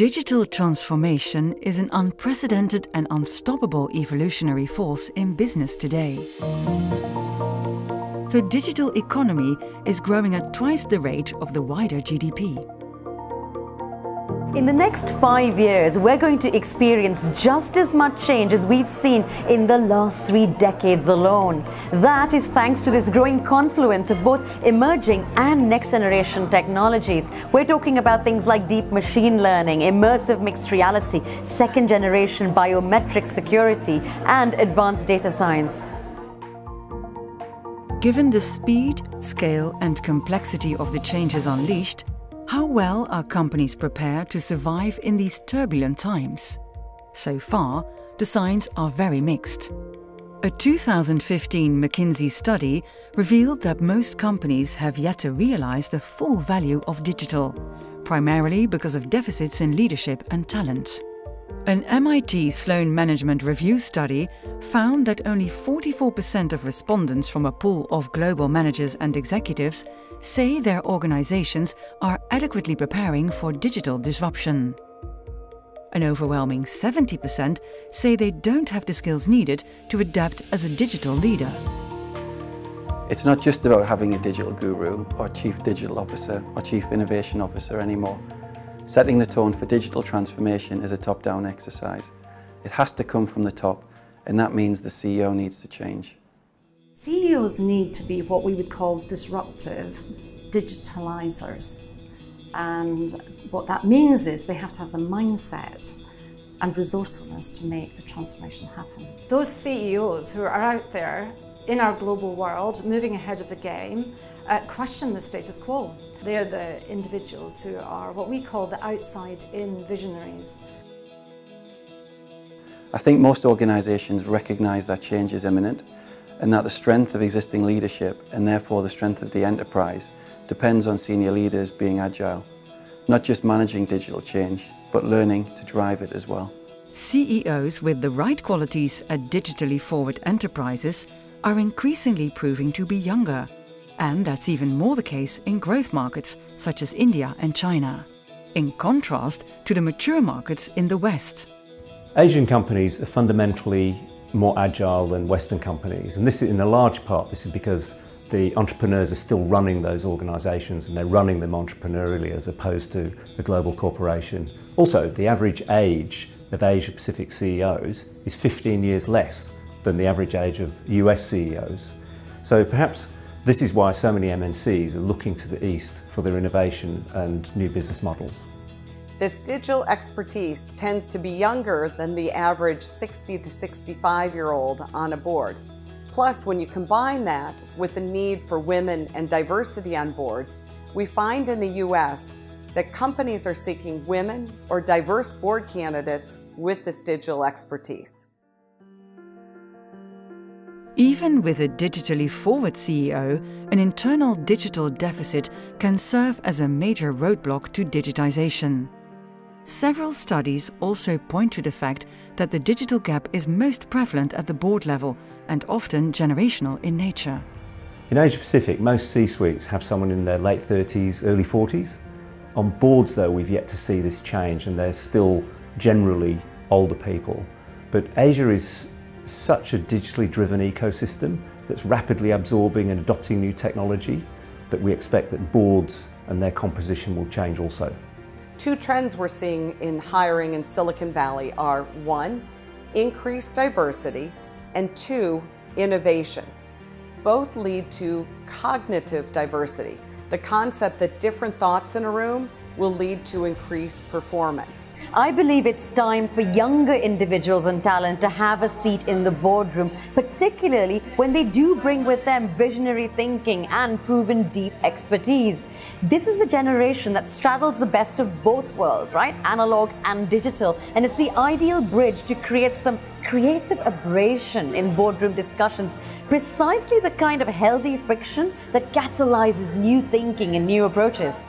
Digital transformation is an unprecedented and unstoppable evolutionary force in business today. The digital economy is growing at twice the rate of the wider GDP. In the next 5 years, we're going to experience just as much change as we've seen in the last 3 decades alone. That is thanks to this growing confluence of both emerging and next-generation technologies. We're talking about things like deep machine learning, immersive mixed reality, second-generation biometric security, and advanced data science. Given the speed, scale, and complexity of the changes unleashed, how well are companies prepared to survive in these turbulent times? So far, the signs are very mixed. A 2015 McKinsey study revealed that most companies have yet to realize the full value of digital, primarily because of deficits in leadership and talent. An MIT Sloan Management Review study found that only 44% of respondents from a pool of global managers and executives say their organizations are adequately preparing for digital disruption. An overwhelming 70% say they don't have the skills needed to adapt as a digital leader. It's not just about having a digital guru or chief digital officer or chief innovation officer anymore. Setting the tone for digital transformation is a top-down exercise. It has to come from the top, and that means the CEO needs to change. CEOs need to be what we would call disruptive digitalizers. And what that means is they have to have the mindset and resourcefulness to make the transformation happen. Those CEOs who are out there in our global world, moving ahead of the game, question the status quo. They're the individuals who are what we call the outside-in visionaries. I think most organisations recognise that change is imminent and that the strength of existing leadership and therefore the strength of the enterprise depends on senior leaders being agile, not just managing digital change, but learning to drive it as well. CEOs with the right qualities at digitally forward enterprises are increasingly proving to be younger. And that's even more the case in growth markets such as India and China, in contrast to the mature markets in the West. Asian companies are fundamentally more agile than Western companies, and this is, in a large part, this is because the entrepreneurs are still running those organisations and they're running them entrepreneurially as opposed to a global corporation. Also, the average age of Asia Pacific CEOs is 15 years less than the average age of US CEOs. So perhaps this is why so many MNCs are looking to the East for their innovation and new business models. This digital expertise tends to be younger than the average 60 to 65-year-old on a board. Plus, when you combine that with the need for women and diversity on boards, we find in the US that companies are seeking women or diverse board candidates with this digital expertise. Even with a digitally forward CEO, an internal digital deficit can serve as a major roadblock to digitization. Several studies also point to the fact that the digital gap is most prevalent at the board level and often generational in nature. In Asia Pacific, most C-suites have someone in their late 30s, early 40s. On boards though, we've yet to see this change and they're still generally older people. But Asia is such a digitally driven ecosystem that's rapidly absorbing and adopting new technology that we expect that boards and their composition will change also. 2 trends we're seeing in hiring in Silicon Valley are 1, increased diversity, and 2, innovation. Both lead to cognitive diversity, the concept that different thoughts in a room will lead to increased performance. I believe it's time for younger individuals and talent to have a seat in the boardroom, particularly when they do bring with them visionary thinking and proven deep expertise. This is a generation that straddles the best of both worlds, right? Analog and digital. And it's the ideal bridge to create some creative abrasion in boardroom discussions, precisely the kind of healthy friction that catalyzes new thinking and new approaches.